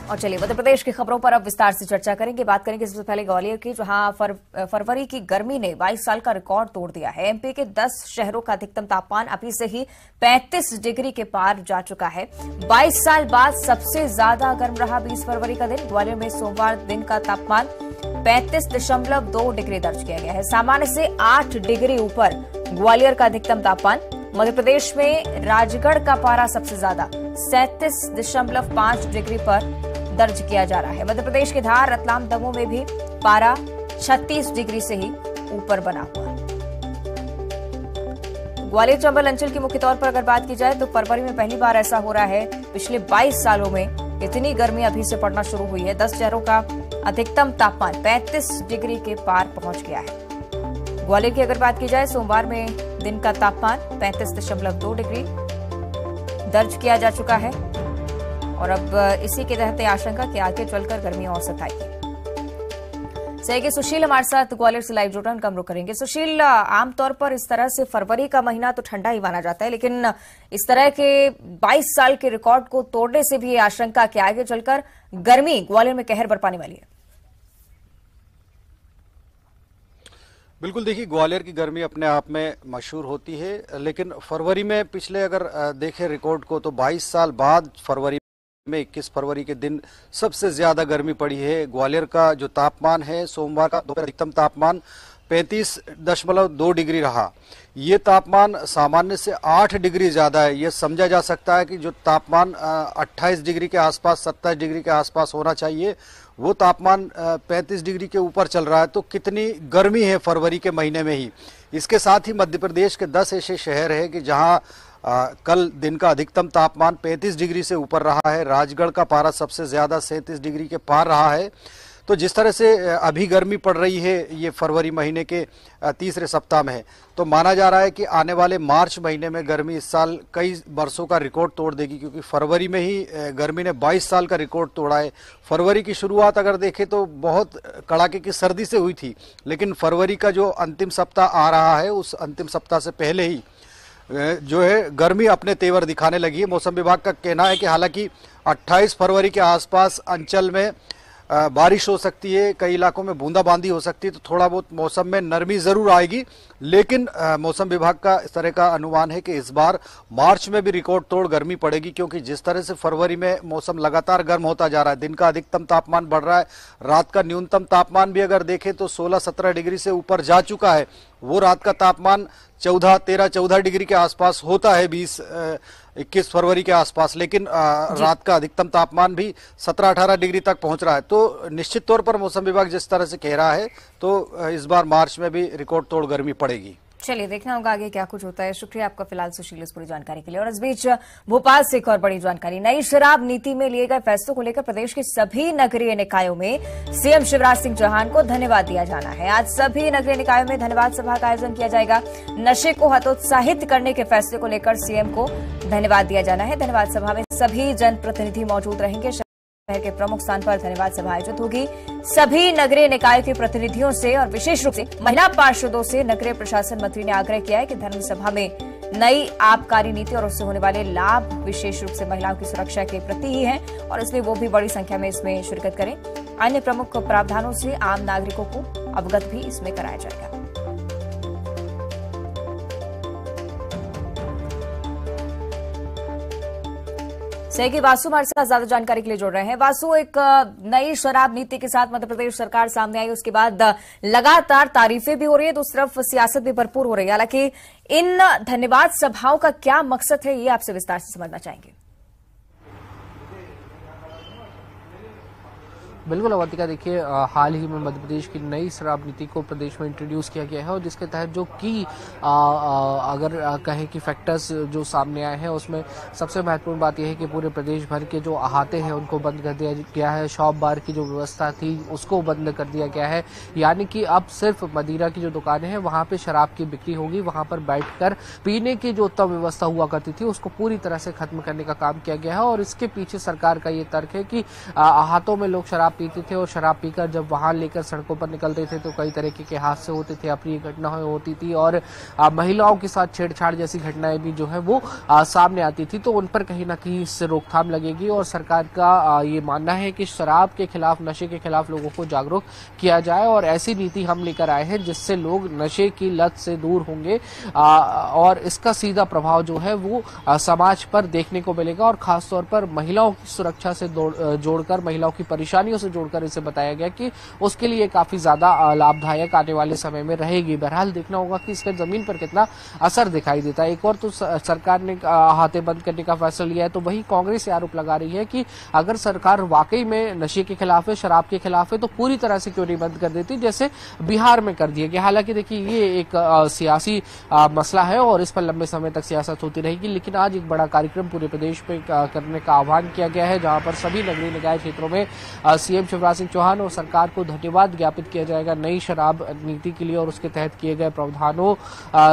और चलिए मध्य प्रदेश की खबरों पर अब विस्तार से चर्चा करेंगे। बात करेंगे सबसे पहले ग्वालियर की, जहां फरवरी की गर्मी ने 22 साल का रिकॉर्ड तोड़ दिया है। एमपी के 10 शहरों का अधिकतम तापमान अभी से ही 35 डिग्री के पार जा चुका है। 22 साल बाद सबसे ज्यादा गर्म रहा 20 फरवरी का दिन। ग्वालियर में सोमवार दिन का तापमान 35.2 डिग्री दर्ज किया गया है। सामान्य से 8 डिग्री ऊपर ग्वालियर का अधिकतम तापमान। मध्य प्रदेश में राजगढ़ का पारा सबसे ज्यादा 37.5 डिग्री पर दर्ज किया जा रहा है। मध्य प्रदेश के धार, रतलाम, दमोह में भी पारा 36 डिग्री से ही ऊपर बना हुआ है। ग्वालियर चंबल अंचल की मुख्य तौर पर अगर बात की जाए तो फरवरी में पहली बार ऐसा हो रहा है पिछले 22 सालों में इतनी गर्मी अभी से पड़ना शुरू हुई है। 10 शहरों का अधिकतम तापमान 35 डिग्री के पार पहुंच गया है। ग्वालियर की अगर बात की जाए, सोमवार में दिन का तापमान 35.2 डिग्री दर्ज किया जा चुका है और अब इसी के तहत आशंका कि आगे चलकर गर्मी और सताएगी। सही सुशील हमारे साथ ग्वालियर से लाइव जुड़ रहे हैं, उनका हम रुख करेंगे। सुशील, आमतौर पर इस तरह से फरवरी का महीना तो ठंडा ही माना जाता है, लेकिन इस तरह के 22 साल के रिकॉर्ड को तोड़ने से भी आशंका कि आगे चलकर गर्मी ग्वालियर में कहर बरपाने वाली है। बिल्कुल, देखिए ग्वालियर की गर्मी अपने आप में मशहूर होती है, लेकिन फरवरी में पिछले अगर देखें रिकॉर्ड को तो 22 साल बाद फरवरी में 21 फरवरी के दिन सबसे ज्यादा गर्मी पड़ी है। ग्वालियर का जो तापमान है, सोमवार का दोपहर अधिकतम तापमान 35.2 डिग्री रहा। ये तापमान सामान्य से 8 डिग्री ज्यादा है। ये समझा जा सकता है कि जो तापमान 28 डिग्री के आसपास, 27 डिग्री के आसपास होना चाहिए, वो तापमान 35 डिग्री के ऊपर चल रहा है। तो कितनी गर्मी है फरवरी के महीने में ही। इसके साथ ही मध्य प्रदेश के 10 ऐसे शहर हैं कि जहां कल दिन का अधिकतम तापमान 35 डिग्री से ऊपर रहा है। राजगढ़ का पारा सबसे ज्यादा 37 डिग्री के पार रहा है। तो जिस तरह से अभी गर्मी पड़ रही है ये फरवरी महीने के तीसरे सप्ताह में है, तो माना जा रहा है कि आने वाले मार्च महीने में गर्मी इस साल कई वर्षों का रिकॉर्ड तोड़ देगी, क्योंकि फरवरी में ही गर्मी ने 22 साल का रिकॉर्ड तोड़ा है। फरवरी की शुरुआत अगर देखें तो बहुत कड़ाके की सर्दी से हुई थी, लेकिन फरवरी का जो अंतिम सप्ताह आ रहा है उस अंतिम सप्ताह से पहले ही जो है गर्मी अपने तेवर दिखाने लगी है। मौसम विभाग का कहना है कि हालांकि 28 फरवरी के आसपास अंचल में बारिश हो सकती है, कई इलाकों में बूंदाबांदी हो सकती है, तो थोड़ा बहुत मौसम में नरमी जरूर आएगी। लेकिन मौसम विभाग का इस तरह का अनुमान है कि इस बार मार्च में भी रिकॉर्ड तोड़ गर्मी पड़ेगी, क्योंकि जिस तरह से फरवरी में मौसम लगातार गर्म होता जा रहा है, दिन का अधिकतम तापमान बढ़ रहा है, रात का न्यूनतम तापमान भी अगर देखें तो 16-17 डिग्री से ऊपर जा चुका है। वो रात का तापमान 14 डिग्री के आसपास होता है 21 फरवरी के आसपास, लेकिन रात का अधिकतम तापमान भी 17-18 डिग्री तक पहुंच रहा है। तो निश्चित तौर पर मौसम विभाग जिस तरह से कह रहा है तो इस बार मार्च में भी रिकॉर्ड तोड़ गर्मी पड़ेगी। चलिए देखना होगा आगे क्या कुछ होता है। शुक्रिया आपका फिलहाल सुशील इस पूरी जानकारी के लिए। और इस बीच भोपाल से एक और बड़ी जानकारी, नई शराब नीति में लिए गए फैसलों को लेकर प्रदेश के सभी नगरीय निकायों में सीएम शिवराज सिंह चौहान को धन्यवाद दिया जाना है। आज सभी नगरीय निकायों में धन्यवाद सभा का आयोजन किया जाएगा। नशे को हतोत्साहित करने के फैसले को लेकर सीएम को धन्यवाद दिया जाना है। धन्यवाद सभा में सभी जनप्रतिनिधि मौजूद रहेंगे। शहर के प्रमुख स्थान पर धन्यवाद सभा आयोजित होगी। सभी नगरीय निकायों के प्रतिनिधियों से और विशेष रूप से महिला पार्षदों से नगरीय प्रशासन मंत्री ने आग्रह किया है कि धर्म सभा में नई आबकारी नीति और उससे होने वाले लाभ विशेष रूप से महिलाओं की सुरक्षा के प्रति ही है और इसलिए वो भी बड़ी संख्या में इसमें शिरकत करें। अन्य प्रमुख प्रावधानों से आम नागरिकों को अवगत भी इसमें कराया जाएगा। सहयोगी वासु हमारे साथ ज्यादा जानकारी के लिए जुड़ रहे हैं। वासु, एक नई शराब नीति के साथ मध्य प्रदेश सरकार सामने आई, उसके बाद लगातार तारीफें भी हो रही है, दूसरी तरफ सियासत भी भरपूर हो रही है। हालांकि इन धन्यवाद सभाओं का क्या मकसद है, ये आपसे विस्तार से समझना चाहेंगे। बिल्कुल अवंतिका, देखिए हाल ही में मध्य प्रदेश की नई शराब नीति को प्रदेश में इंट्रोड्यूस किया गया है और जिसके तहत जो की अगर कहें कि फैक्टर्स जो सामने आए हैं उसमें सबसे महत्वपूर्ण बात यह है कि पूरे प्रदेश भर के जो अहाते हैं उनको बंद कर दिया गया है। शॉप बार की जो व्यवस्था थी उसको बंद कर दिया गया है, यानी कि अब सिर्फ मदिरा की जो दुकानें हैं वहाँ पे शराब की बिक्री होगी। वहाँ पर बैठकर पीने की जो उत्तम व्यवस्था हुआ करती थी उसको पूरी तरह से खत्म करने का काम किया गया है और इसके पीछे सरकार का ये तर्क है कि अहातों में लोग शराब पीते थे और शराब पीकर जब वाहन लेकर सड़कों पर निकलते थे तो कई तरीके के हादसे होते थे, अप्रिय घटनाएं होती थी और महिलाओं के साथ छेड़छाड़ जैसी घटनाएं भी जो है वो सामने आती थी। तो उन पर कहीं ना कहीं इससे रोकथाम लगेगी और सरकार का ये मानना है कि शराब के खिलाफ, नशे के खिलाफ लोगों को जागरूक किया जाए और ऐसी नीति हम लेकर आए हैं जिससे लोग नशे की लत से दूर होंगे और इसका सीधा प्रभाव जो है वो समाज पर देखने को मिलेगा और खासतौर पर महिलाओं की सुरक्षा से जोड़कर, महिलाओं की परेशानियों से जोड़कर इसे बताया गया कि उसके लिए काफी ज्यादा लाभदायक आने वाले समय में रहेगी। बहरहाल देखना होगा कि इसका जमीन पर कितना असर दिखाई देता है। एक और तो सरकार ने हाथें बंद करने का फैसला लिया है, तो वही कांग्रेस आरोप लगा रही है कि अगर सरकार वाकई में नशे के खिलाफ है, शराब के खिलाफ है, तो पूरी तरह से क्यों नहीं बंद कर देती जैसे बिहार में कर दिया गया। हालांकि देखिए ये एक सियासी मसला है और इस पर लंबे समय तक सियासत होती रहेगी, लेकिन आज एक बड़ा कार्यक्रम पूरे प्रदेश में करने का आह्वान किया गया है जहां पर सभी नगरीय निकाय क्षेत्रों में सीएम शिवराज सिंह चौहान और सरकार को धन्यवाद ज्ञापित किया जाएगा नई शराब नीति के लिए और उसके तहत किए गए प्रावधानों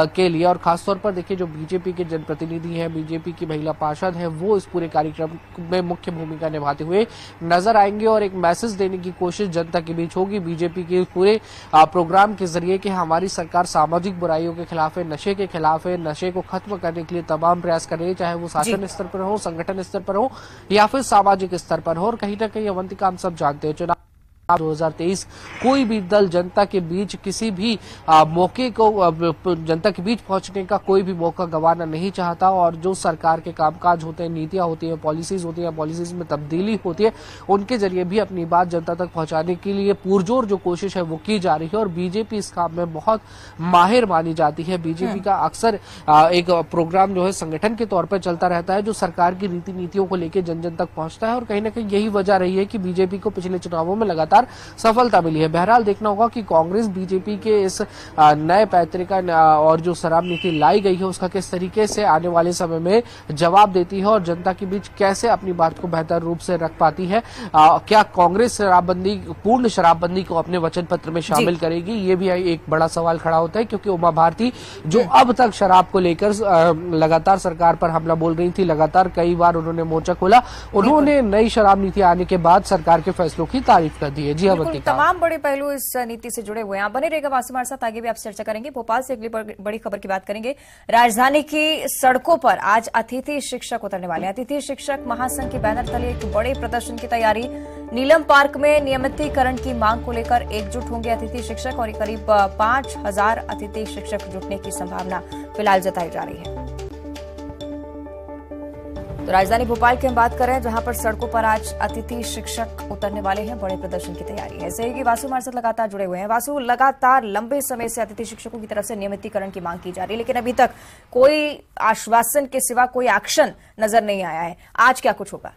के लिए। और खासतौर पर देखिए जो बीजेपी के जनप्रतिनिधि हैं, बीजेपी की महिला पार्षद हैं, वो इस पूरे कार्यक्रम में मुख्य भूमिका निभाते हुए नजर आएंगे और एक मैसेज देने की कोशिश जनता के बीच होगी बीजेपी के पूरे प्रोग्राम के जरिए कि हमारी सरकार सामाजिक बुराइयों के खिलाफ है, नशे के खिलाफ है, नशे को खत्म करने के लिए तमाम प्रयास कर रही है, चाहे वो शासन स्तर पर हो, संगठन स्तर पर हो या फिर सामाजिक स्तर पर हो। और कहीं ना कहीं अवंतिका हम सब जानते हैं चुनाव 2023 कोई भी दल जनता के बीच किसी भी मौके को जनता के बीच पहुंचने का कोई भी मौका गंवाना नहीं चाहता और जो सरकार के कामकाज होते हैं, नीतियां होती हैं, पॉलिसीज होती हैं, पॉलिसीज में तब्दीली होती है, उनके जरिए भी अपनी बात जनता तक पहुंचाने के लिए पुरजोर जो कोशिश है वो की जा रही है और बीजेपी इस काम में बहुत माहिर मानी जाती है। बीजेपी का अक्सर एक प्रोग्राम जो है संगठन के तौर पर चलता रहता है जो सरकार की रीति नीतियों को लेकर जन जन तक पहुंचता है और कहीं ना कहीं यही वजह रही है कि बीजेपी को पिछले चुनावों में लगातार सफलता मिली है। बहरहाल देखना होगा कि कांग्रेस बीजेपी के इस नए पैतृका और जो शराब नीति लाई गई है उसका किस तरीके से आने वाले समय में जवाब देती है और जनता के बीच कैसे अपनी बात को बेहतर रूप से रख पाती है। क्या कांग्रेस शराबबंदी, पूर्ण शराबबंदी को अपने वचन पत्र में शामिल करेगी, ये भी एक बड़ा सवाल खड़ा होता है क्योंकि उमा भारती जो अब तक शराब को लेकर लगातार सरकार पर हमला बोल रही थी, लगातार कई बार उन्होंने मोर्चा खोला, उन्होंने नई शराब नीति आने के बाद सरकार के फैसलों की तारीफ कर दी है। जी तमाम बड़े पहलू इस नीति से जुड़े हुए हैं। बने रहेगा वासिम हमारे साथ, आगे भी आपसे चर्चा करेंगे। भोपाल से अगली बड़ी खबर की बात करेंगे। राजधानी की सड़कों पर आज अतिथि शिक्षक उतरने वाले हैं। अतिथि शिक्षक महासंघ के बैनर तले एक बड़े प्रदर्शन की तैयारी। नीलम पार्क में नियमितीकरण की मांग को लेकर एकजुट होंगे अतिथि शिक्षक और करीब 5000 अतिथि शिक्षक जुटने की संभावना फिलहाल जताई जा रही है। तो राजधानी भोपाल की हम बात कर रहे हैं जहां पर सड़कों पर आज अतिथि शिक्षक उतरने वाले हैं, बड़े प्रदर्शन की तैयारी है। ऐसे ही कि वासु हमारे साथ लगातार जुड़े हुए हैं। वासु, लगातार लंबे समय से अतिथि शिक्षकों की तरफ से नियमितीकरण की मांग की जा रही है, लेकिन अभी तक कोई आश्वासन के सिवा कोई एक्शन नजर नहीं आया है। आज क्या कुछ होगा?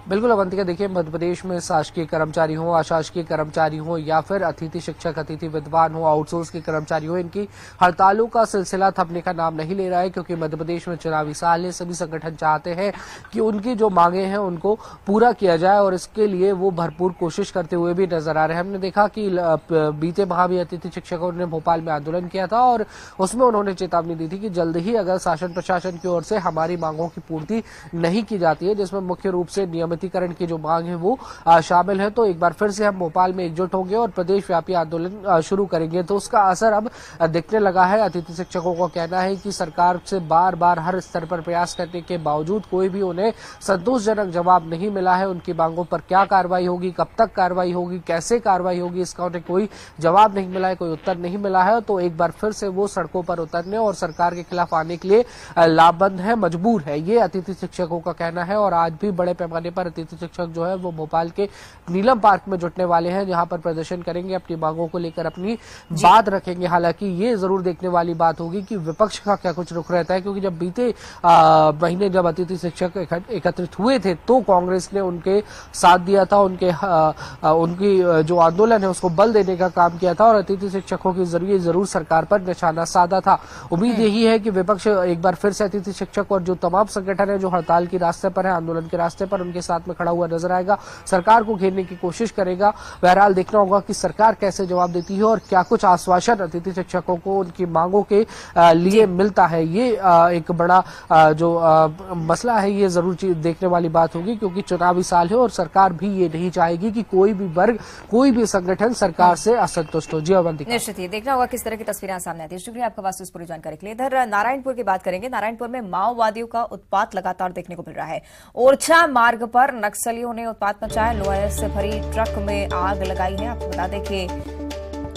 बिल्कुल अवंतिका, देखिए मध्य प्रदेश में शासकीय कर्मचारी हो, अशासकीय कर्मचारी हो या फिर अतिथि शिक्षक, अतिथि विद्वान हो, आउटसोर्स के कर्मचारी हो, इनकी हड़तालों का सिलसिला थमने का नाम नहीं ले रहा है क्योंकि मध्य प्रदेश में चुनावी साल है। सभी संगठन चाहते हैं कि उनकी जो मांगे हैं उनको पूरा किया जाए और इसके लिए वो भरपूर कोशिश करते हुए भी नजर आ रहे हैं। हमने देखा कि बीते माह भी अतिथि शिक्षकों ने भोपाल में आंदोलन किया था और उसमें उन्होंने चेतावनी दी थी कि जल्द ही अगर शासन प्रशासन की ओर से हमारी मांगों की पूर्ति नहीं की जाती है, जिसमें मुख्य रूप से नियमितीकरण की जो मांग है वो शामिल है, तो एक बार फिर से हम भोपाल में एकजुट होंगे और प्रदेश व्यापी आंदोलन शुरू करेंगे। तो उसका असर अब दिखने लगा है। अतिथि शिक्षकों का कहना है कि सरकार से बार बार हर स्तर पर प्रयास करने के बावजूद कोई भी उन्हें संतोषजनक जवाब नहीं मिला है। उनकी मांगों पर क्या कार्रवाई होगी, कब तक कार्रवाई होगी, कैसे कार्रवाई होगी, इसका उन्हें कोई जवाब नहीं मिला है, कोई उत्तर नहीं मिला है। तो एक बार फिर से वो सड़कों पर उतरने और सरकार के खिलाफ आने के लिए लामबंद है, मजबूर है, ये अतिथि शिक्षकों का कहना है। और आज भी बड़े पैमाने पर अतिथि शिक्षक जो है वो भोपाल के नीलम पार्क में जुटने वाले हैं, जहां पर प्रदर्शन करेंगे, अपनी मांगों को लेकर अपनी बात रखेंगे। हालांकि ये जरूर देखने वाली बात होगी कि विपक्ष का क्या कुछ रुख रहता है, क्योंकि जब बीते महीने जब अतिथि शिक्षक एकत्रित हुए थे तो कांग्रेस ने उनके साथ दिया था, उनकी जो आंदोलन है उसको बल देने का काम किया था और अतिथि शिक्षकों के जरिए जरूर सरकार पर निशाना साधा था। उम्मीद यही है कि विपक्ष एक बार फिर से अतिथि शिक्षक और जो तमाम संगठन है जो हड़ताल के रास्ते पर है, आंदोलन के रास्ते पर, उनके साथ साथ में खड़ा हुआ नजर आएगा, सरकार को घेरने की कोशिश करेगा। बहरहाल देखना होगा कि सरकार कैसे जवाब देती है और क्या कुछ आश्वासन अतिथि शिक्षकों को उनकी मांगों के लिए मिलता है। ये एक बड़ा जो मसला है, ये जरूर देखने वाली बात होगी, क्योंकि चुनावी साल है और सरकार भी ये नहीं चाहेगी कि कोई भी वर्ग, कोई भी संगठन सरकार से असंतुष्ट हो। जी अवंतिका, निश्चित ही देखना होगा किस तरह की तस्वीरें सामने आती है। शुक्रिया आपका वास्तु इस पूरी जानकारी के लिए। इधर नारायणपुर की बात करेंगे। नारायणपुर में माओवादियों का उत्पात लगातार देखने को मिल रहा है। ओरछा मार्ग पर नक्सलियों ने उत्पात मचाया, लोहा से भरी ट्रक में आग लगाई है। आपको बता दें कि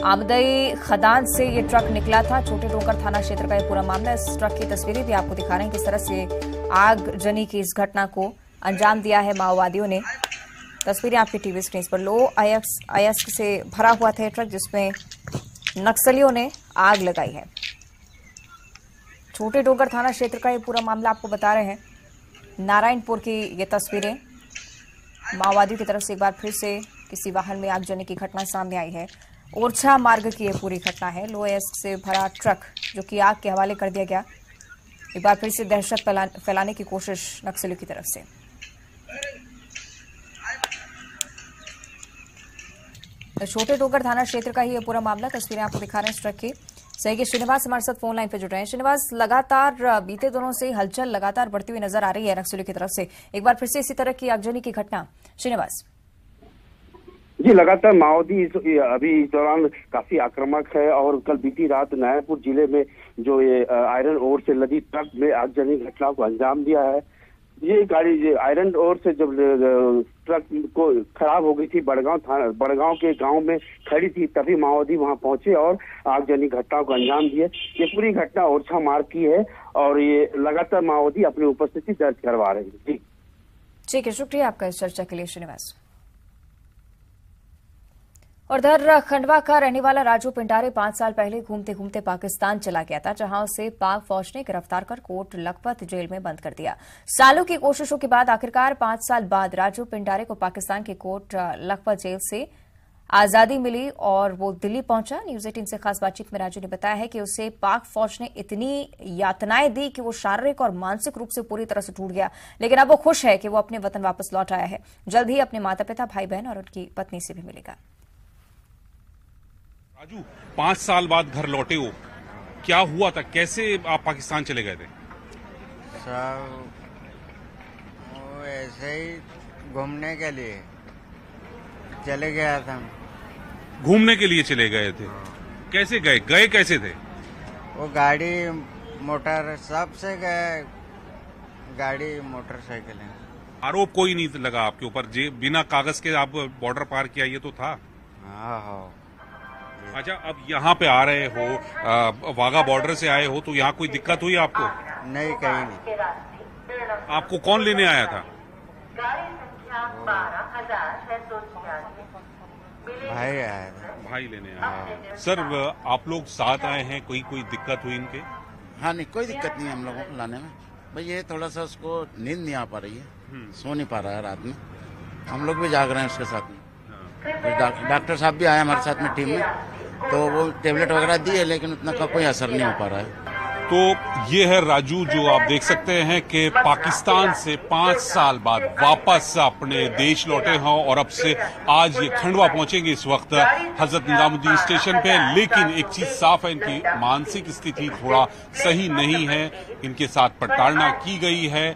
आमदई खदान से ये ट्रक निकला था। छोटे डोंगर थाना क्षेत्र का ये पूरा मामला। इस ट्रक की तस्वीरें भी आपको दिखा रहे हैं किस तरह से आगजनी की इस घटना को अंजाम दिया है माओवादियों ने। तस्वीरें आपकी टीवी स्क्रीन पर। लो अयस्क से भरा हुआ था ट्रक जिसमें नक्सलियों ने आग लगाई है। छोटे डोंगर थाना क्षेत्र का ये पूरा मामला आपको बता रहे हैं। नारायणपुर की ये तस्वीरें, माओवादियों की तरफ से एक बार फिर से किसी वाहन में आगजनी की घटना सामने आई है। ओरछा मार्ग की ये पूरी घटना है। लो अयस्क से भरा ट्रक जो कि आग के हवाले कर दिया गया। एक बार फिर से दहशत फैलाने की कोशिश नक्सलियों की तरफ से। छोटे डोंगर थाना क्षेत्र का ही ये पूरा मामला। तस्वीरें आपको दिखा रहे हैं इस ट्रक की। सहयोगी श्रीनिवास हमारे साथ फोन लाइन पे जुड़ रहे हैं। श्रीनिवास, लगातार बीते दिनों से हलचल लगातार बढ़ती हुई नजर आ रही है नक्सलियों की तरफ से। एक बार फिर से इसी तरह की आगजनी की घटना। श्रीनिवास जी, लगातार माओवादी अभी इस दौरान काफी आक्रामक है और कल बीती रात नारायणपुर जिले में जो ये आयरन ओर से लदी ट्रक में आगजनी घटना को अंजाम दिया है। ये गाड़ी आयरन ओर से जब ट्रक को खराब हो गई थी, बड़गांव के गांव में खड़ी थी, तभी माओवादी वहां पहुंचे और आगजनी घटना को अंजाम दिए। ये पूरी घटना ओरछा मार्ग की है और ये लगातार माओवादी अपनी उपस्थिति दर्ज करवा रहे हैं। जी ठीक है, शुक्रिया आपका इस चर्चा के लिए श्रीनिवास। और इधर खंडवा का रहने वाला राजू पिंडारे 5 साल पहले घूमते घूमते पाकिस्तान चला गया था, जहां उसे पाक फौज ने गिरफ्तार कर कोट लखपत जेल में बंद कर दिया। सालों की कोशिशों के बाद आखिरकार 5 साल बाद राजू पिंडारे को पाकिस्तान के कोट लखपत जेल से आजादी मिली और वो दिल्ली पहुंचा। न्यूज 18 से खास बातचीत में राजू ने बताया है कि उसे पाक फौज ने इतनी यातनाएं दी कि वो शारीरिक और मानसिक रूप से पूरी तरह से टूट गया, लेकिन अब वो खुश है कि वो अपने वतन वापस लौट आया है। जल्द ही अपने माता पिता, भाई बहन और उनकी पत्नी से भी मिलेगा। राजू, 5 साल बाद घर लौटे हो, क्या हुआ था? कैसे आप पाकिस्तान चले गए थे? सब वो ऐसे ही घूमने के लिए चले गया था। घूमने के लिए चले गए थे? कैसे गए? गए कैसे थे? वो गाड़ी मोटर सबसे गए, गाड़ी मोटरसाइकिल है। आरोप कोई नहीं लगा आपके ऊपर? बिना कागज के आप बॉर्डर पार किया, ये तो था? हाँ। अच्छा, अब यहाँ पे आ रहे हो, वाघा बॉर्डर से आए हो, तो यहाँ कोई दिक्कत हुई आपको? नहीं, कहीं नहीं। आपको कौन लेने आया था? भाई आया था। भाई लेने आया। सर, आप लोग साथ आए हैं, कोई दिक्कत हुई इनके? हाँ, नहीं, कोई दिक्कत नहीं है हम लोगों को लाने में। भाई ये थोड़ा सा उसको नींद नहीं आ पा रही है, सो नहीं पा रहा है रात में। हम लोग भी जाग रहे हैं उसके साथ में। डॉक्टर साहब भी आए हमारे साथ में टीम में, तो वो टेबलेट वगैरह दी है, लेकिन उतना का कोई असर नहीं हो पा रहा है। तो ये है राजू, जो आप देख सकते हैं कि पाकिस्तान से 5 साल बाद वापस अपने देश लौटे हैं और अब से आज ये खंडवा पहुंचेंगे। इस वक्त हजरत निजामुद्दीन स्टेशन पे, लेकिन एक चीज साफ है, इनकी मानसिक स्थिति थोड़ा सही नहीं है। इनके साथ प्रताड़ना की गई है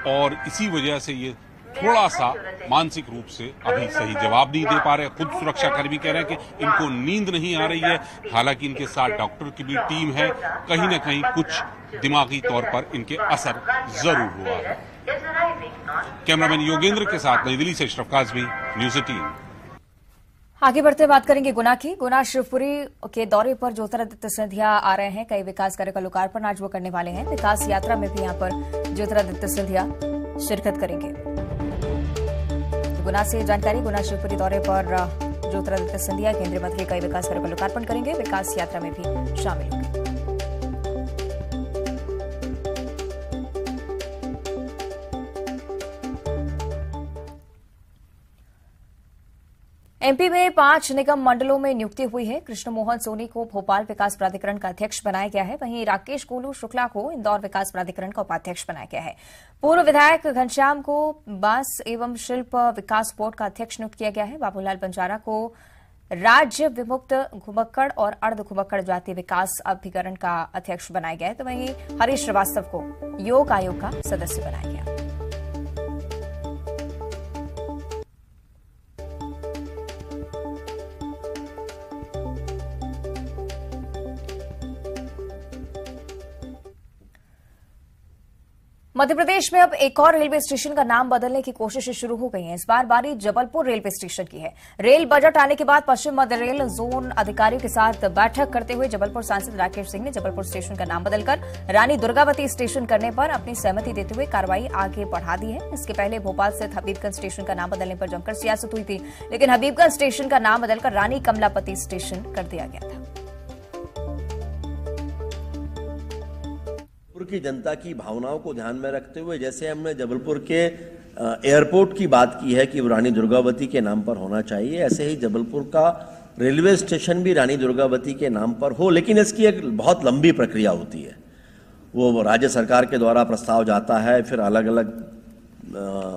और इसी वजह से ये थोड़ा सा मानसिक रूप से अभी सही जवाब नहीं दे पा रहे। खुद सुरक्षाकर्मी कह रहे हैं कि इनको नींद नहीं आ रही है। हालांकि इनके साथ डॉक्टर की भी टीम है, कहीं न कहीं कुछ दिमागी तौर पर इनके असर जरूर हुआ है। कैमरामैन योगेंद्र के साथ नई दिल्ली से अशरफ काज़मी, न्यूज़ 18। आगे बढ़ते बात करेंगे गुना की। गुना शिवपुरी के दौरे पर ज्योतिरादित्य सिंधिया आ रहे हैं। कई विकास कार्य का लोकार्पण आज वो करने वाले हैं। विकास यात्रा में भी यहां पर ज्योतिरादित्य सिंधिया शिरकत करेंगे। गुना से जानकारी। गुना शिवपुरी दौरे पर ज्योतिरादित्य सिंधिया केंद्रीय मंत्री कई विकास कार्यों का लोकार्पण करेंगे। विकास यात्रा में भी शामिल होंगे। एमपी में 5 निगम मंडलों में नियुक्ति हुई है। कृष्ण मोहन सोनी को भोपाल विकास प्राधिकरण का अध्यक्ष बनाया गया है। वहीं राकेश कोलू शुक्ला को इंदौर विकास प्राधिकरण का उपाध्यक्ष बनाया गया है। पूर्व विधायक घनश्याम को बांस एवं शिल्प विकास बोर्ड का अध्यक्ष नियुक्त किया गया है। बाबूलाल बंजारा को राज्य विमुक्त घुमक्कड़ और अर्ध घुमक्कड़ जाति विकास अभिकरण का अध्यक्ष बनाया गया है। तो वहीं हरीश श्रीवास्तव को योग आयोग का सदस्य बनाया गया। मध्य प्रदेश में अब एक और रेलवे स्टेशन का नाम बदलने की कोशिशें शुरू हो गई हैं। इस बार बारी जबलपुर रेलवे स्टेशन की है। रेल बजट आने के बाद पश्चिम मध्य रेल जोन अधिकारियों के साथ बैठक करते हुए जबलपुर सांसद राकेश सिंह ने जबलपुर स्टेशन का नाम बदलकर रानी दुर्गावती स्टेशन करने पर अपनी सहमति देते हुए कार्रवाई आगे बढ़ा दी है। इसके पहले भोपाल स्थित हबीबगंज स्टेशन का नाम बदलने पर जमकर सियासत हुई थी, लेकिन हबीबगंज स्टेशन का नाम बदलकर रानी कमलापति स्टेशन कर दिया गया था। जबलपुर की जनता की भावनाओं को ध्यान में रखते हुए जैसे हमने जबलपुर के एयरपोर्ट की बात की है कि वो रानी दुर्गावती के नाम पर होना चाहिए, ऐसे ही जबलपुर का रेलवे स्टेशन भी रानी दुर्गावती के नाम पर हो। लेकिन इसकी एक बहुत लंबी प्रक्रिया होती है। वो राज्य सरकार के द्वारा प्रस्ताव जाता है, फिर अलग अलग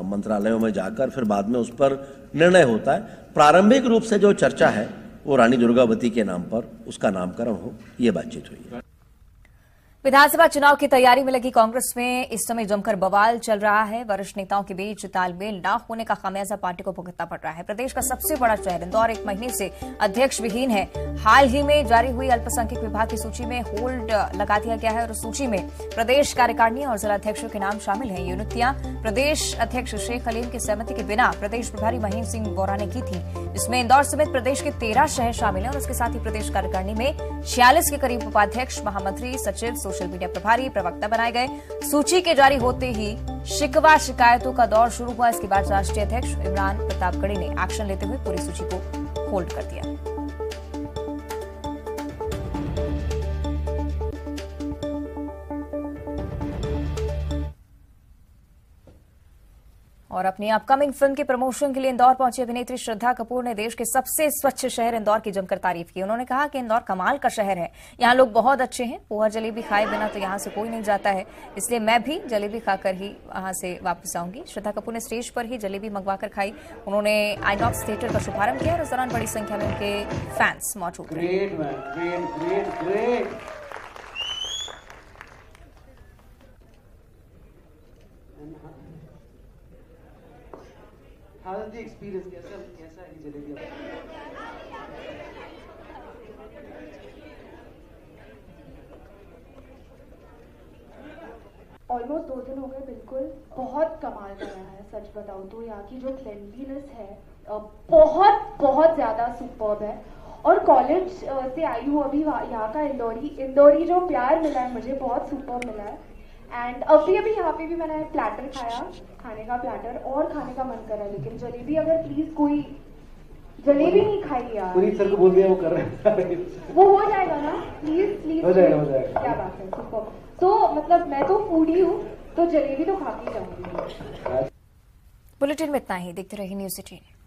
मंत्रालयों में जाकर फिर बाद में उस पर निर्णय होता है। प्रारंभिक रूप से जो चर्चा है वो रानी दुर्गावती के नाम पर उसका नामकरण हो, ये बातचीत हुई है। विधानसभा चुनाव की तैयारी में लगी कांग्रेस में इस समय जमकर बवाल चल रहा है। वरिष्ठ नेताओं के बीच तालमेल न होने का खामियाजा पार्टी को भुगतना पड़ रहा है। प्रदेश का सबसे बड़ा शहर इंदौर 1 महीने से अध्यक्ष विहीन है। हाल ही में जारी हुई अल्पसंख्यक विभाग की सूची में होल्ड लगा दिया गया है और उस सूची में प्रदेश कार्यकारिणी और जिलाध्यक्षों के नाम शामिल हैं। ये नियुक्तियां प्रदेश अध्यक्ष शेख हलीम की सहमति के बिना प्रदेश प्रभारी महेंद्र सिंह वोरा ने की थी। इसमें इंदौर समेत प्रदेश के 13 शहर शामिल हैं और उसके साथ ही प्रदेश कार्यकारिणी में 46 के करीब उपाध्यक्ष, महामंत्री, सचिव, सोशल मीडिया प्रभारी, प्रवक्ता बनाए गए। सूची के जारी होते ही शिकवा शिकायतों का दौर शुरू हुआ। इसके बाद राष्ट्रीय अध्यक्ष इमरान प्रतापगढ़ी ने एक्शन लेते हुए पूरी सूची को होल्ड कर दिया। और अपनी अपकमिंग फिल्म के प्रमोशन के लिए इंदौर पहुंची अभिनेत्री श्रद्धा कपूर ने देश के सबसे स्वच्छ शहर इंदौर की जमकर तारीफ की। उन्होंने कहा कि इंदौर कमाल का शहर है, यहाँ लोग बहुत अच्छे हैं। पोहा जलेबी खाए बिना तो यहाँ से कोई नहीं जाता है, इसलिए मैं भी जलेबी खाकर ही वहां से वापस आऊंगी। श्रद्धा कपूर ने स्टेज पर ही जलेबी मंगवाकर खाई। उन्होंने आईनॉक्स थिएटर का शुभारंभ किया और इस दौरान बड़ी संख्या में उनके फैंस मौजूद रहे। एक्सपीरियंस कैसा है जलेबी? ऑलमोस्ट 2 दिन हो गए। बिल्कुल बहुत कमाल का रहा है। सच बताऊं तो यहाँ की जो क्लेanलीनेस है बहुत ज़्यादा सुपर्ब है। और कॉलेज से आई हूँ अभी, यहाँ का इंदौरी जो प्यार मिला है मुझे बहुत सुपर्ब मिला है। एंड अभी यहाँ पे भी मैंने प्लेटर खाया, खाने का प्लेटर, और खाने का मन करा, लेकिन जलेबी अगर प्लीज कोई जलेबी नहीं खाई यार। पूरी सर को बोल दिया वो कर रहे हैं। वो हो जाएगा ना? प्लीज हो जाएगा। क्या बात है, सुपर। तो मतलब मैं तो फूडी हूँ, तो जलेबी तो खा के जाऊंगी। बुलेटिन में इतना ही। देखते रहिए न्यूज़ 18।